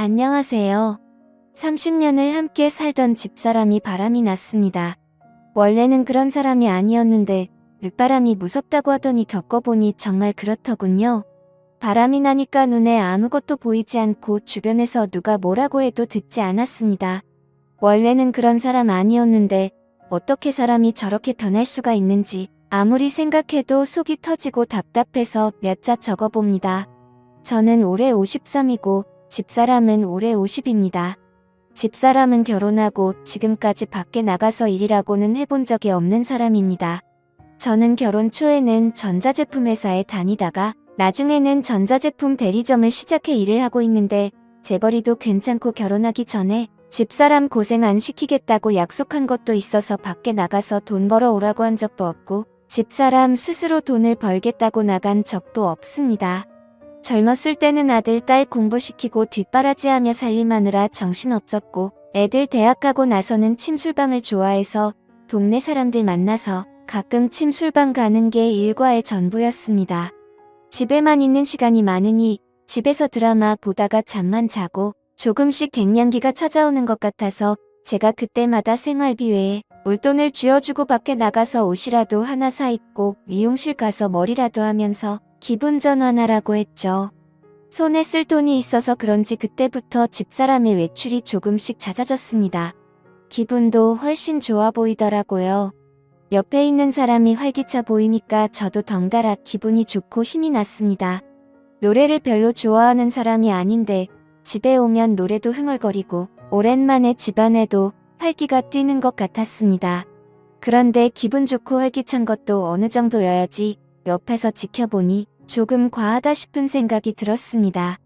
안녕하세요. 30년을 함께 살던 집사람이 바람이 났습니다. 원래는 그런 사람이 아니었는데 늦바람이 무섭다고 하더니 겪어보니 정말 그렇더군요. 바람이 나니까 눈에 아무것도 보이지 않고 주변에서 누가 뭐라고 해도 듣지 않았습니다. 원래는 그런 사람 아니었는데 어떻게 사람이 저렇게 변할 수가 있는지 아무리 생각해도 속이 터지고 답답해서 몇 자 적어봅니다. 저는 올해 53이고 집사람은 올해 50입니다. 집사람은 결혼하고 지금까지 밖에 나가서 일이라고는 해본 적이 없는 사람입니다. 저는 결혼 초에는 전자제품 회사에 다니다가 나중에는 전자제품 대리점을 시작해 일을 하고 있는데 재벌이도 괜찮고 결혼하기 전에 집사람 고생 안 시키겠다고 약속한 것도 있어서 밖에 나가서 돈 벌어 오라고 한 적도 없고 집사람 스스로 돈을 벌겠다고 나간 적도 없습니다. 젊었을 때는 아들, 딸 공부시키고 뒷바라지하며 살림하느라 정신없었고 애들 대학 가고 나서는 침술방을 좋아해서 동네 사람들 만나서 가끔 침술방 가는 게 일과의 전부였습니다. 집에만 있는 시간이 많으니 집에서 드라마 보다가 잠만 자고 조금씩 갱년기가 찾아오는 것 같아서 제가 그때마다 생활비 외에 울돈을 쥐어주고 밖에 나가서 옷이라도 하나 사 입고 미용실 가서 머리라도 하면서 기분 전환하라고 했죠. 손에 쓸 돈이 있어서 그런지 그때부터 집사람의 외출이 조금씩 잦아졌습니다. 기분도 훨씬 좋아 보이더라고요. 옆에 있는 사람이 활기차 보이니까 저도 덩달아 기분이 좋고 힘이 났습니다. 노래를 별로 좋아하는 사람이 아닌데 집에 오면 노래도 흥얼거리고 오랜만에 집안에도 활기가 뛰는 것 같았습니다. 그런데 기분 좋고 활기찬 것도 어느 정도여야지 옆에서 지켜보니 조금 과하다 싶은 생각이 들었습니다.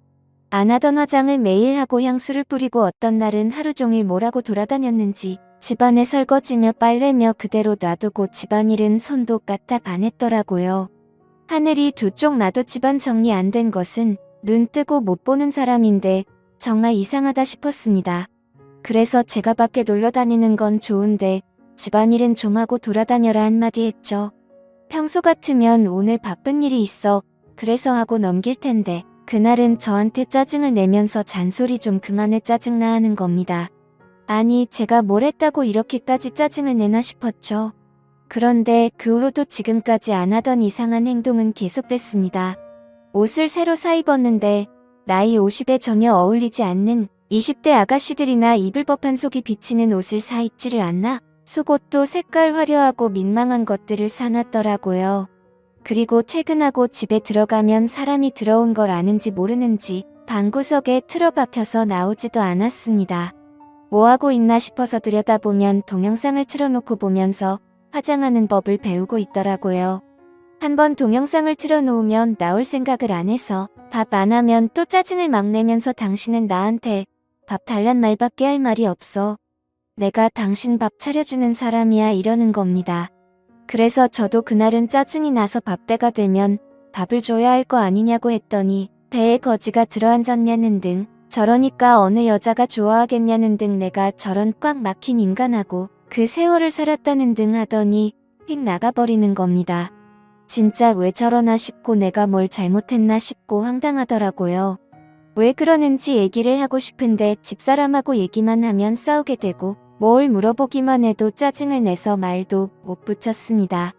안 하던 화장을 매일 하고 향수를 뿌리고 어떤 날은 하루 종일 뭐라고 돌아다녔는지 집안에 설거지며 빨래며 그대로 놔두고 집안일은 손도 까딱 안 했더라고요. 하늘이 두 쪽 나도 집안 정리 안 된 것은 눈 뜨고 못 보는 사람인데 정말 이상하다 싶었습니다. 그래서 제가 밖에 놀러 다니는 건 좋은데 집안일은 좀 하고 돌아다녀라 한마디 했죠. 평소 같으면 오늘 바쁜 일이 있어 그래서 하고 넘길 텐데 그날은 저한테 짜증을 내면서 잔소리 좀 그만해 짜증나 하는 겁니다. 아니 제가 뭘 했다고 이렇게까지 짜증을 내나 싶었죠. 그런데 그 후로도 지금까지 안 하던 이상한 행동은 계속됐습니다. 옷을 새로 사 입었는데 나이 50에 전혀 어울리지 않는 20대 아가씨들이나 입을 법한 속이 비치는 옷을 사 입지를 않나? 속옷도 색깔 화려하고 민망한 것들을 사놨더라고요. 그리고 퇴근하고 집에 들어가면 사람이 들어온 걸 아는지 모르는지 방구석에 틀어박혀서 나오지도 않았습니다. 뭐하고 있나 싶어서 들여다보면 동영상을 틀어놓고 보면서 화장하는 법을 배우고 있더라고요. 한번 동영상을 틀어놓으면 나올 생각을 안 해서 밥 안 하면 또 짜증을 막 내면서 당신은 나한테 밥 달란 말밖에 할 말이 없어. 내가 당신 밥 차려주는 사람이야 이러는 겁니다. 그래서 저도 그날은 짜증이 나서 밥때가 되면 밥을 줘야 할 거 아니냐고 했더니 배에 거지가 들어앉았냐는 등 저러니까 어느 여자가 좋아하겠냐는 등 내가 저런 꽉 막힌 인간하고 그 세월을 살았다는 등 하더니 휙 나가버리는 겁니다. 진짜 왜 저러나 싶고 내가 뭘 잘못했나 싶고 황당하더라고요. 왜 그러는지 얘기를 하고 싶은데 집사람하고 얘기만 하면 싸우게 되고 뭘 물어보기만 해도 짜증을 내서 말도 못 붙였습니다.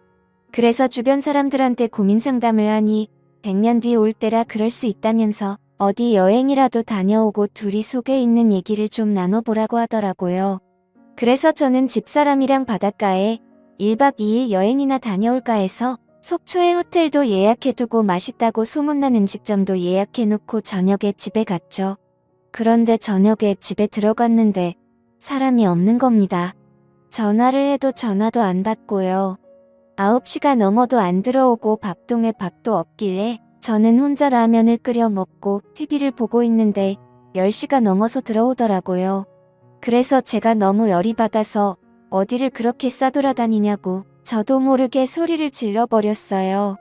그래서 주변 사람들한테 고민 상담을 하니 100년 뒤 올 때라 그럴 수 있다면서 어디 여행이라도 다녀오고 둘이 속에 있는 얘기를 좀 나눠보라고 하더라고요. 그래서 저는 집사람이랑 바닷가에 1박 2일 여행이나 다녀올까 해서 속초에 호텔도 예약해두고 맛있다고 소문난 음식점도 예약해놓고 저녁에 집에 갔죠. 그런데 저녁에 집에 들어갔는데 사람이 없는 겁니다. 전화를 해도 전화도 안 받고요. 9시가 넘어도 안 들어오고 밥통에 밥도 없길래 저는 혼자 라면을 끓여 먹고 TV를 보고 있는데 10시가 넘어서 들어오더라고요. 그래서 제가 너무 열이 받아서 어디를 그렇게 싸돌아다니냐고 저도 모르게 소리를 질러버렸어요.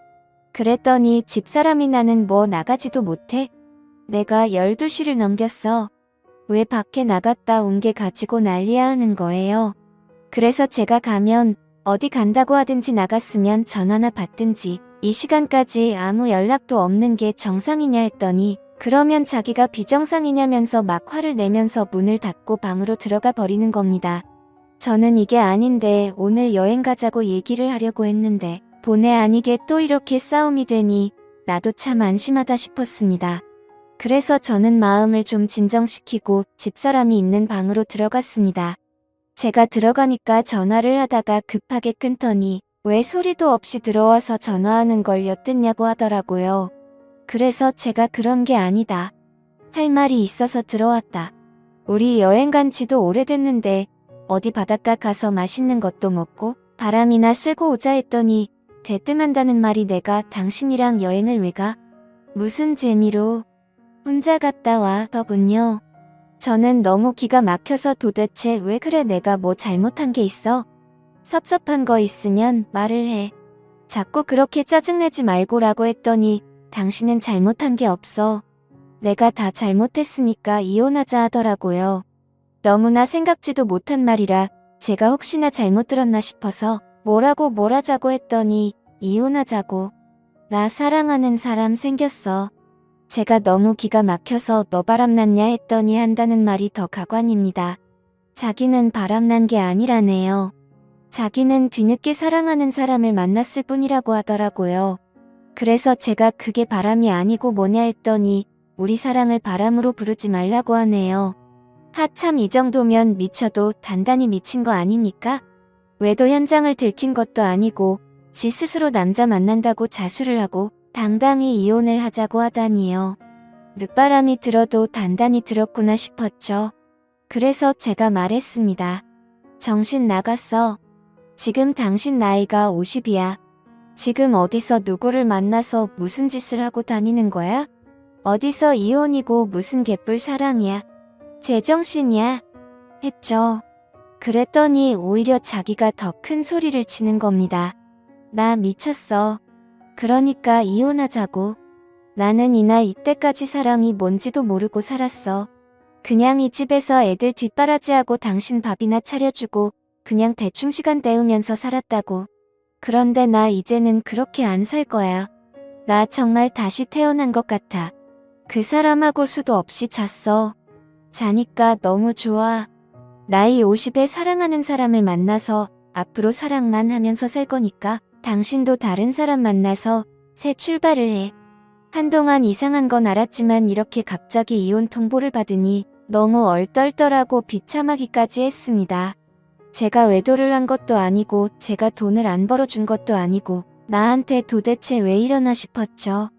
그랬더니 집사람이 나는 뭐 나가지도 못해? 내가 12시를 넘겼어. 왜 밖에 나갔다 온 게 가지고 난리야 하는 거예요. 그래서 제가 가면 어디 간다고 하든지 나갔으면 전화나 받든지 이 시간까지 아무 연락도 없는 게 정상이냐 했더니 그러면 자기가 비정상이냐면서 막 화를 내면서 문을 닫고 방으로 들어가 버리는 겁니다. 저는 이게 아닌데 오늘 여행 가자고 얘기를 하려고 했는데 본의 아니게 또 이렇게 싸움이 되니 나도 참 안심하다 싶었습니다. 그래서 저는 마음을 좀 진정시키고 집사람이 있는 방으로 들어갔습니다. 제가 들어가니까 전화를 하다가 급하게 끊더니 왜 소리도 없이 들어와서 전화하는 걸 엿듣냐고 하더라고요. 그래서 제가 그런 게 아니다. 할 말이 있어서 들어왔다. 우리 여행 간 지도 오래됐는데 어디 바닷가 가서 맛있는 것도 먹고 바람이나 쐬고 오자 했더니 대뜸한다는 말이 내가 당신이랑 여행을 왜 가? 무슨 재미로? 혼자 갔다 와 더군요. 저는 너무 기가 막혀서 도대체 왜 그래 내가 뭐 잘못한 게 있어? 섭섭한 거 있으면 말을 해. 자꾸 그렇게 짜증내지 말고라고 했더니 당신은 잘못한 게 없어. 내가 다 잘못했으니까 이혼하자 하더라고요. 너무나 생각지도 못한 말이라 제가 혹시나 잘못 들었나 싶어서 뭐라고 뭘 하자고 했더니 이혼하자고. 나 사랑하는 사람 생겼어. 제가 너무 기가 막혀서 너 바람났냐 했더니 한다는 말이 더 가관입니다. 자기는 바람난 게 아니라네요. 자기는 뒤늦게 사랑하는 사람을 만났을 뿐이라고 하더라고요. 그래서 제가 그게 바람이 아니고 뭐냐 했더니 우리 사랑을 바람으로 부르지 말라고 하네요. 하참 이 정도면 미쳐도 단단히 미친 거 아닙니까? 외도 현장을 들킨 것도 아니고 지 스스로 남자 만난다고 자수를 하고 당당히 이혼을 하자고 하다니요. 늦바람이 들어도 단단히 들었구나 싶었죠. 그래서 제가 말했습니다. 정신 나갔어. 지금 당신 나이가 50이야. 지금 어디서 누구를 만나서 무슨 짓을 하고 다니는 거야? 어디서 이혼이고 무슨 개뿔 사랑이야. 제정신이야. 했죠. 그랬더니 오히려 자기가 더 큰 소리를 치는 겁니다. 나 미쳤어. 그러니까 이혼하자고. 나는 이날 이때까지 사랑이 뭔지도 모르고 살았어. 그냥 이 집에서 애들 뒷바라지하고 당신 밥이나 차려주고 그냥 대충 시간 때우면서 살았다고. 그런데 나 이제는 그렇게 안 살 거야. 나 정말 다시 태어난 것 같아. 그 사람하고 수도 없이 잤어. 자니까 너무 좋아. 나이 50에 사랑하는 사람을 만나서 앞으로 사랑만 하면서 살 거니까 당신도 다른 사람 만나서 새 출발을 해. 한동안 이상한 건 알았지만 이렇게 갑자기 이혼 통보를 받으니 너무 얼떨떨하고 비참하기까지 했습니다. 제가 외도를 한 것도 아니고 제가 돈을 안 벌어준 것도 아니고 나한테 도대체 왜 이러나 싶었죠.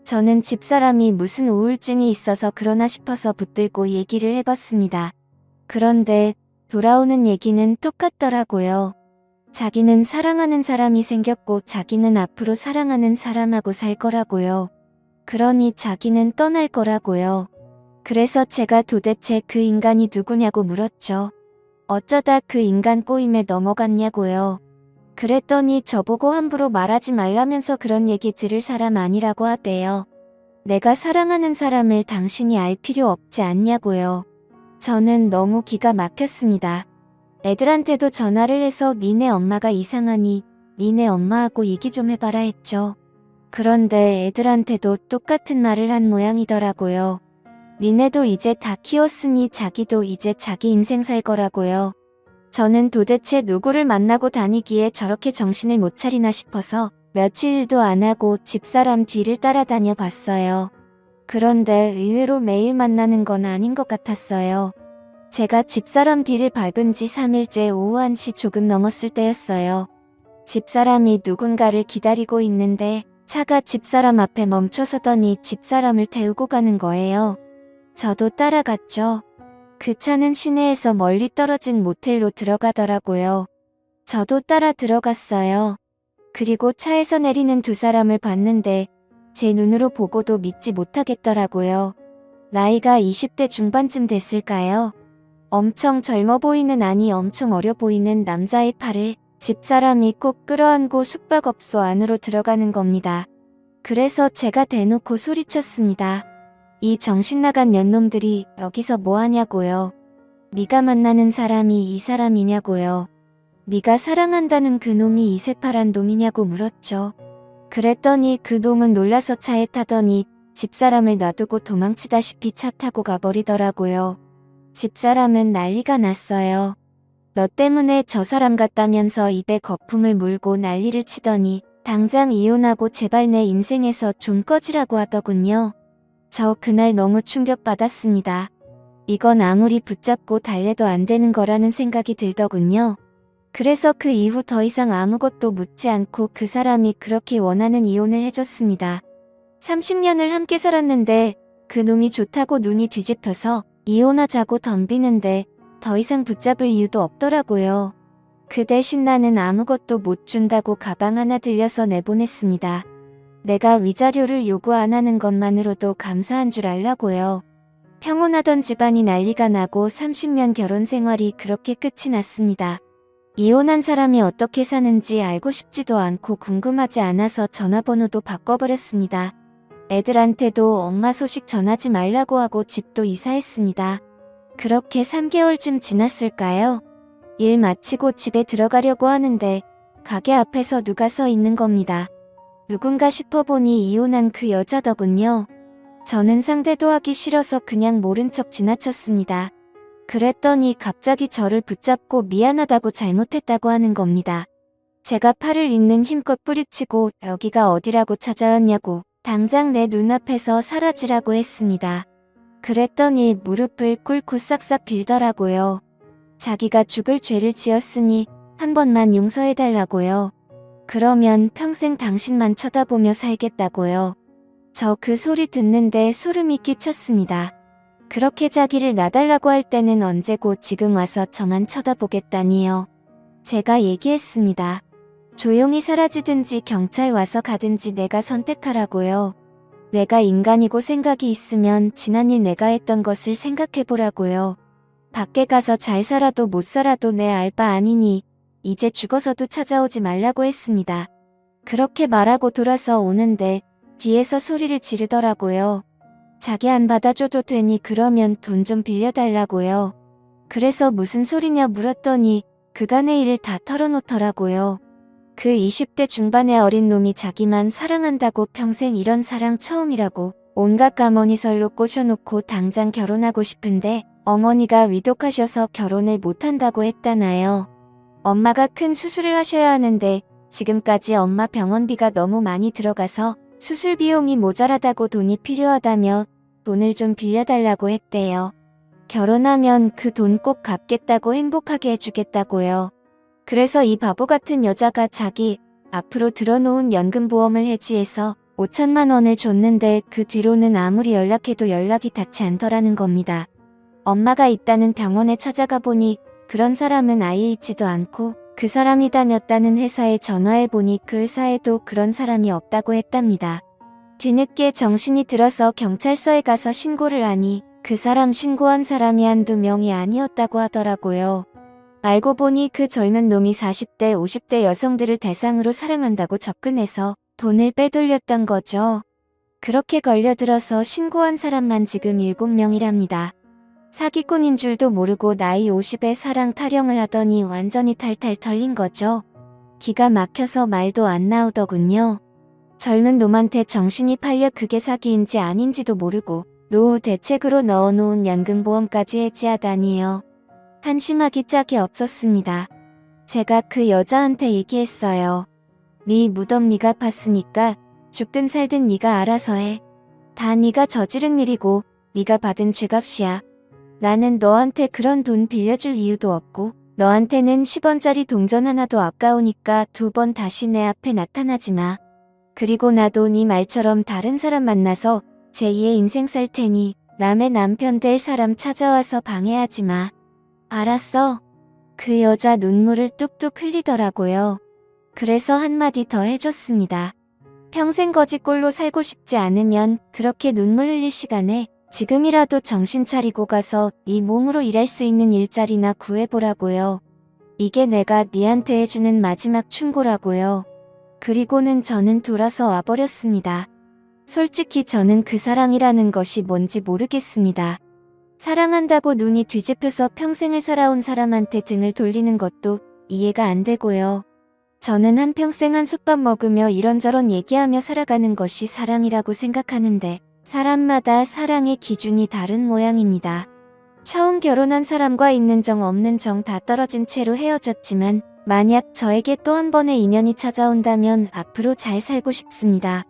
저는 집사람이 무슨 우울증이 있어서 그러나 싶어서 붙들고 얘기를 해봤습니다. 그런데 돌아오는 얘기는 똑같더라고요. 자기는 사랑하는 사람이 생겼고 자기는 앞으로 사랑하는 사람하고 살 거라고요. 그러니 자기는 떠날 거라고요. 그래서 제가 도대체 그 인간이 누구냐고 물었죠. 어쩌다 그 인간 꼬임에 넘어갔냐고요. 그랬더니 저보고 함부로 말하지 말라면서 그런 얘기 들을 사람 아니라고 하대요. 내가 사랑하는 사람을 당신이 알 필요 없지 않냐고요. 저는 너무 기가 막혔습니다. 애들한테도 전화를 해서 니네 엄마가 이상하니 니네 엄마하고 얘기 좀 해봐라 했죠. 그런데 애들한테도 똑같은 말을 한 모양이더라고요. 니네도 이제 다 키웠으니 자기도 이제 자기 인생 살 거라고요. 저는 도대체 누구를 만나고 다니기에 저렇게 정신을 못 차리나 싶어서 며칠도 안 하고 집사람 뒤를 따라다녀 봤어요. 그런데 의외로 매일 만나는 건 아닌 것 같았어요. 제가 집사람 뒤를 밟은 지 3일째 오후 1시 조금 넘었을 때였어요. 집사람이 누군가를 기다리고 있는데 차가 집사람 앞에 멈춰서더니 집사람을 태우고 가는 거예요. 저도 따라갔죠. 그 차는 시내에서 멀리 떨어진 모텔로 들어가더라고요. 저도 따라 들어갔어요. 그리고 차에서 내리는 두 사람을 봤는데 제 눈으로 보고도 믿지 못하겠더라고요. 나이가 20대 중반쯤 됐을까요? 엄청 젊어 보이는 아니 엄청 어려 보이는 남자의 팔을 집사람이 꼭 끌어안고 숙박업소 안으로 들어가는 겁니다. 그래서 제가 대놓고 소리쳤습니다. 이 정신나간 년놈들이 여기서 뭐하냐고요. 네가 만나는 사람이 이 사람이냐고요. 네가 사랑한다는 그 놈이 이 새파란 놈이냐고 물었죠. 그랬더니 그 놈은 놀라서 차에 타더니 집사람을 놔두고 도망치다시피 차 타고 가버리더라고요. 집사람은 난리가 났어요. 너 때문에 저 사람 같다면서 입에 거품을 물고 난리를 치더니 당장 이혼하고 제발 내 인생에서 좀 꺼지라고 하더군요. 저 그날 너무 충격받았습니다. 이건 아무리 붙잡고 달래도 안 되는 거라는 생각이 들더군요. 그래서 그 이후 더 이상 아무것도 묻지 않고 그 사람이 그렇게 원하는 이혼을 해줬습니다. 30년을 함께 살았는데 그 놈이 좋다고 눈이 뒤집혀서 이혼하자고 덤비는데 더 이상 붙잡을 이유도 없더라고요. 그 대신 나는 아무것도 못 준다고 가방 하나 들려서 내보냈습니다. 내가 위자료를 요구 안 하는 것만으로도 감사한 줄 알라고요. 평온하던 집안이 난리가 나고 30년 결혼 생활이 그렇게 끝이 났습니다. 이혼한 사람이 어떻게 사는지 알고 싶지도 않고 궁금하지 않아서 전화번호도 바꿔버렸습니다. 애들한테도 엄마 소식 전하지 말라고 하고 집도 이사했습니다. 그렇게 3개월쯤 지났을까요? 일 마치고 집에 들어가려고 하는데 가게 앞에서 누가 서 있는 겁니다. 누군가 싶어보니 이혼한 그 여자더군요. 저는 상대도 하기 싫어서 그냥 모른 척 지나쳤습니다. 그랬더니 갑자기 저를 붙잡고 미안하다고 잘못했다고 하는 겁니다. 제가 팔을 있는 힘껏 뿌리치고 여기가 어디라고 찾아왔냐고 당장 내 눈앞에서 사라지라고 했습니다. 그랬더니 무릎을 꿇고 싹싹 빌더라고요. 자기가 죽을 죄를 지었으니 한 번만 용서해달라고요. 그러면 평생 당신만 쳐다보며 살겠다고요. 저 그 소리 듣는데 소름이 끼쳤습니다. 그렇게 자기를 놔달라고 할 때는 언제고 지금 와서 저만 쳐다보겠다니요. 제가 얘기했습니다. 조용히 사라지든지 경찰 와서 가든지 내가 선택하라고요. 내가 인간이고 생각이 있으면 지난 일 내가 했던 것을 생각해보라고요. 밖에 가서 잘 살아도 못 살아도 내 알바 아니니 이제 죽어서도 찾아오지 말라고 했습니다. 그렇게 말하고 돌아서 오는데 뒤에서 소리를 지르더라고요. 자기 안 받아줘도 되니 그러면 돈 좀 빌려달라고요. 그래서 무슨 소리냐 물었더니 그간의 일을 다 털어놓더라고요. 그 20대 중반의 어린 놈이 자기만 사랑한다고 평생 이런 사랑 처음이라고 온갖 가머니설로 꼬셔놓고 당장 결혼하고 싶은데 어머니가 위독하셔서 결혼을 못한다고 했다나요. 엄마가 큰 수술을 하셔야 하는데 지금까지 엄마 병원비가 너무 많이 들어가서 수술 비용이 모자라다고 돈이 필요하다며 돈을 좀 빌려달라고 했대요. 결혼하면 그 돈 꼭 갚겠다고 행복하게 해주겠다고요. 그래서 이 바보 같은 여자가 자기 앞으로 들어놓은 연금보험을 해지해서 5천만 원을 줬는데 그 뒤로는 아무리 연락해도 연락이 닿지 않더라는 겁니다. 엄마가 있다는 병원에 찾아가 보니 그런 사람은 아예 있지도 않고 그 사람이 다녔다는 회사에 전화해보니 그 회사에도 그런 사람이 없다고 했답니다. 뒤늦게 정신이 들어서 경찰서에 가서 신고를 하니 그 사람 신고한 사람이 한두 명이 아니었다고 하더라고요. 알고 보니 그 젊은 놈이 40대, 50대 여성들을 대상으로 사랑한다고 접근해서 돈을 빼돌렸던 거죠. 그렇게 걸려들어서 신고한 사람만 지금 7명이랍니다. 사기꾼인 줄도 모르고 나이 50에 사랑 타령을 하더니 완전히 탈탈 털린 거죠. 기가 막혀서 말도 안 나오더군요. 젊은 놈한테 정신이 팔려 그게 사기인지 아닌지도 모르고 노후 대책으로 넣어놓은 연금보험까지 해지하다니요. 한심하기 짝이 없었습니다. 제가 그 여자한테 얘기했어요. 네 무덤 네가 팠으니까 죽든 살든 네가 알아서 해. 다 네가 저지른 일이고 네가 받은 죄값이야. 나는 너한테 그런 돈 빌려줄 이유도 없고 너한테는 10원짜리 동전 하나도 아까우니까 2번 다시 내 앞에 나타나지 마. 그리고 나도 네 말처럼 다른 사람 만나서 제2의 인생 살 테니 남의 남편 될 사람 찾아와서 방해하지 마. 알았어. 그 여자 눈물을 뚝뚝 흘리더라고요. 그래서 한마디 더 해줬습니다. 평생 거지꼴로 살고 싶지 않으면 그렇게 눈물 흘릴 시간에 지금이라도 정신 차리고 가서 네 몸으로 일할 수 있는 일자리나 구해보라고요. 이게 내가 네한테 해주는 마지막 충고라고요. 그리고는 저는 돌아서 와버렸습니다. 솔직히 저는 그 사랑이라는 것이 뭔지 모르겠습니다. 사랑한다고 눈이 뒤집혀서 평생을 살아온 사람한테 등을 돌리는 것도 이해가 안 되고요. 저는 한평생 한솥밥 먹으며 이런저런 얘기하며 살아가는 것이 사랑이라고 생각하는데 사람마다 사랑의 기준이 다른 모양입니다. 처음 결혼한 사람과 있는 정 없는 정 다 떨어진 채로 헤어졌지만 만약 저에게 또 한 번의 인연이 찾아온다면 앞으로 잘 살고 싶습니다.